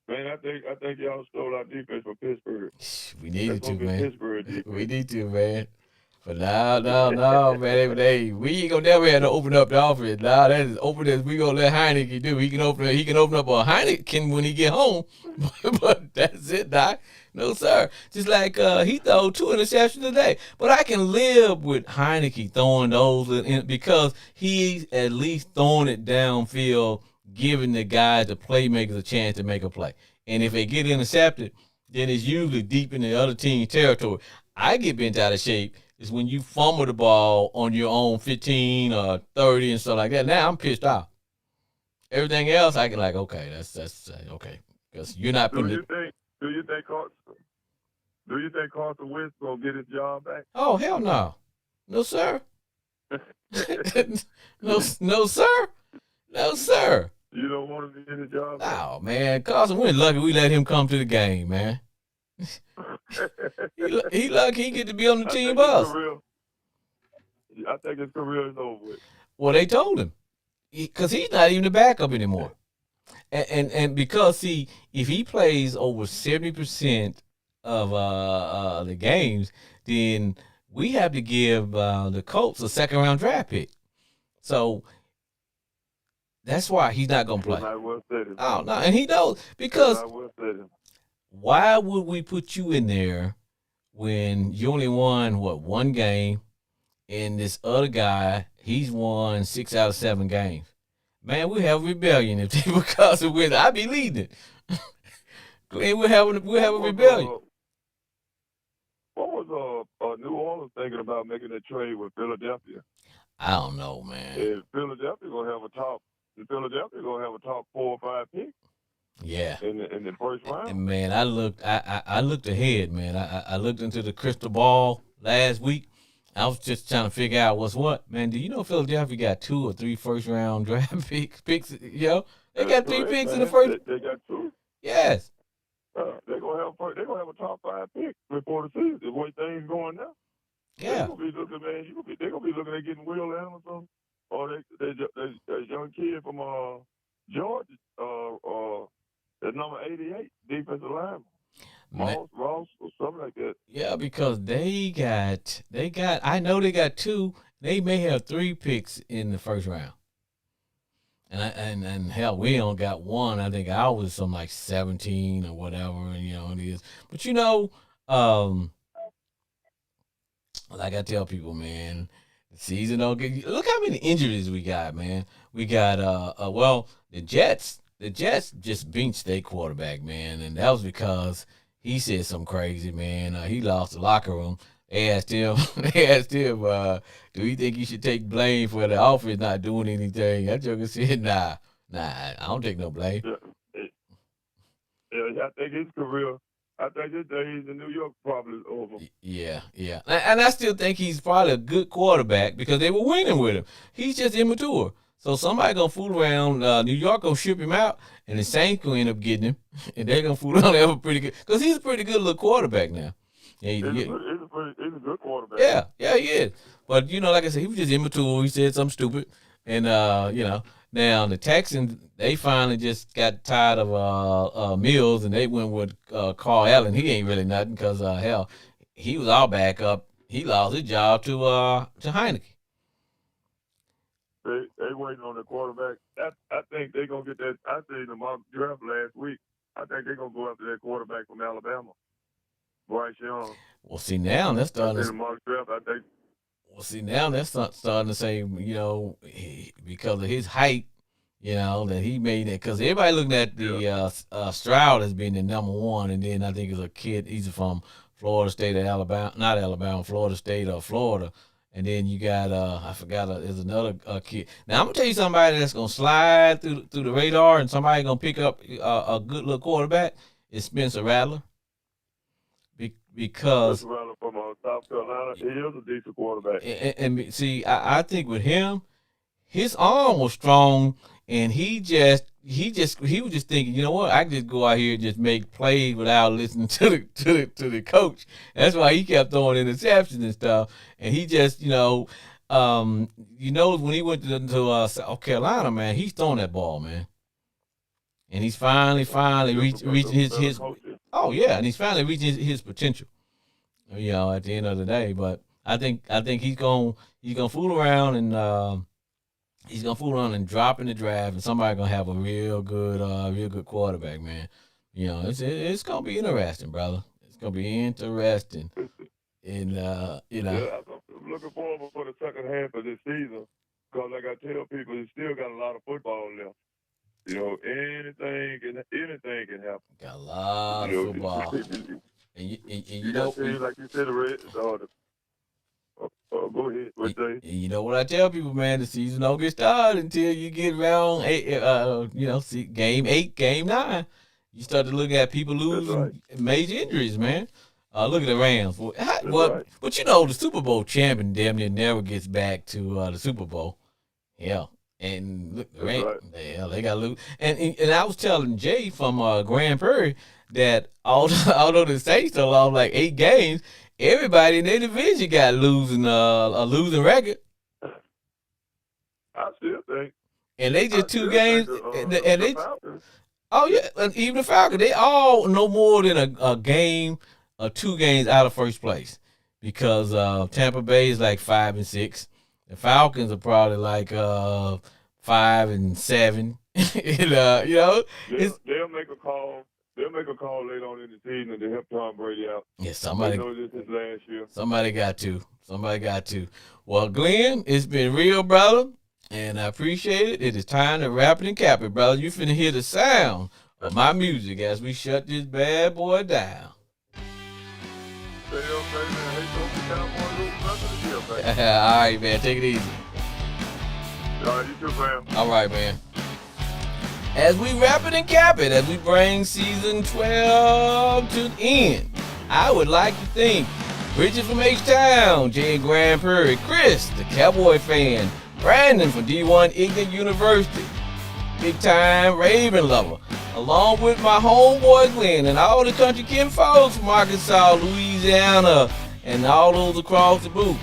man, I think y'all stole our defense from Pittsburgh. We needed to, man. Pittsburgh defense. We need to, man. But no, man. We ain't gonna never have to open up the offense. Nah, that is open as we gonna let Heineke do. He can open up a Heineken when he get home. But that's it, Doc. No, sir. Just like he threw 2 interceptions today. But I can live with Heineke throwing those because he's at least throwing it downfield, giving the guys, the playmakers, a chance to make a play. And if they get intercepted, then it's usually deep in the other team's territory. I get bent out of shape is when you fumble the ball on your own 15 or 30 and stuff like that. Now I'm pissed off. Everything else, I can like, okay, that's okay, because you're not putting it. Do you think Carson Wentz gonna get his job back? Oh hell no, no sir, no sir, no sir. You don't want him to get his job back? Oh man, Carson Wentz lucky we let him come to the game, man. he lucky he get to be on the team bus. I think his career is over with. Well, they told him because he's not even the backup anymore. And because if he plays over 70% of the games, then we have to give the Colts a second round draft pick. So that's why he's not gonna play. Oh no, and he knows because why would we put you in there when you only won one game, and this other guy he's won 6 out of 7 games? Man, we have a rebellion if they because of Wentz. I be leading it. we'll have a rebellion. What was New Orleans thinking about making a trade with Philadelphia? I don't know, man. If Philadelphia gonna have a top 4 or 5 pick. Yeah. In the first round. And man, I looked ahead, man. I looked into the crystal ball last week. I was just trying to figure out what's what. Man, do you know Philadelphia got 2 or 3 first round draft picks? You know, they got 3 picks in the first. They got 2. Yes. They're gonna have a top 5 pick before the season. The way things going now. Yeah. They're gonna be looking, man. They're gonna be looking at getting Will Anderson or that young kid from Georgia, that number 88 defensive lineman. Ross or something like that. Yeah, because they got I know they got 2. They may have 3 picks in the first round. And hell, we only got 1. I think I was some like 17 or whatever, you know, it is. But you know, like I tell people, man, the season don't get. Look how many injuries we got, man. We got well, the Jets just benched their quarterback, man, and that was because he said something crazy, man. He lost the locker room. They asked him, do you think you should take blame for the offense not doing anything? That joker said, nah, I don't take no blame. Yeah, I think his career, I think his days in New York probably is over. Yeah. And I still think he's probably a good quarterback because they were winning with him. He's just immature. So somebody gonna fool around. New York gonna ship him out, and the Saints gonna end up getting him, and they're gonna fool around. They have a pretty good because he's a pretty good little quarterback now. Yeah, he's a good quarterback. Yeah, he is. But you know, like I said, he was just immature. He said something stupid, and you know, now the Texans they finally just got tired of Mills, and they went with Carl Allen. He ain't really nothing because hell, he was our backup. He lost his job to Heineke. They waiting on the quarterback. I think they're going to get that. I seen the mock draft last week. I think they're going to go after that quarterback from Alabama, Bryce Young. Well, see, now that's starting to. The mock draft, I think. Well, see, now that's starting to say, you know, because of his height, you know, that he made it. Because everybody looking at the Stroud as being the number 1, and then I think it's a kid, he's from Florida State or Alabama, not Alabama, Florida State or Florida. And then you got I forgot there's another kid. Now I'm gonna tell you somebody that's gonna slide through the radar and somebody gonna pick up a good little quarterback is Spencer Rattler. Because Spencer Rattler from South Carolina, he is a decent quarterback. And see, I think with him, his arm was strong, and he was just thinking, you know what, I can just go out here and just make plays without listening to the coach. That's why he kept throwing interceptions and stuff. And he just, you know, when he went to South Carolina, man, he's throwing that ball, man. And he's finally reaching his oh yeah, and he's finally reaching his potential. You know, at the end of the day, but I think he's gonna fool around and. He's gonna fool around and drop in the draft, and somebody gonna have a real good quarterback, man. You know, it's gonna be interesting, brother. It's gonna be interesting, and you know. Yeah, I'm looking forward for the second half of this season, because like I tell people, it's still got a lot of football left. You know, anything can happen. Got a lot of football, and you know, like you said, Go ahead. What day? You know what I tell people, man? The season don't get started until you get around game 8, game 9. You start to look at people losing major injuries, man. Look at the Rams. But you know, the Super Bowl champion damn near never gets back to the Super Bowl. Yeah. And look, the Rams, they got to lose. And I was telling Jay from Grand Prairie that although the Saints still lost like 8 games, everybody in their division got a losing record. I still think. And they just 2 games. Oh, yeah. Even the Falcons, they all no more than a game or 2 games out of first place. Because Tampa Bay is like 5-6. The Falcons are probably like 5-7. And, they'll make a call. They'll make a call later on in the season to help Tom Brady out. Yeah, somebody. They know this is last year. Somebody got to. Well, Glenn, it's been real, brother, and I appreciate it. It is time to wrap it and cap it, brother. You finna hear the sound of my music as we shut this bad boy down. All right, man. Take it easy. All right, you too, fam. All right, man. As we wrap it and cap it, as we bring season 12 to the end, I would like to thank Bridget from H-Town, Jay in Grand Prairie, Chris, the Cowboy fan, Brandon from D1 Ignorant University, Big Time Raven Lover, along with my homeboy Glenn and all the country kin folks from Arkansas, Louisiana, and all those across the boot.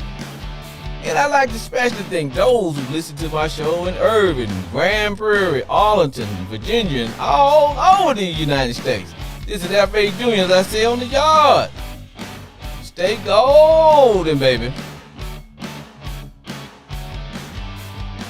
And I'd like to especially thank those who listen to my show in Irving, Grand Prairie, Arlington, Virginia, and all over the United States. This is F.A. Jr., as I say on the yard. Stay golden, baby.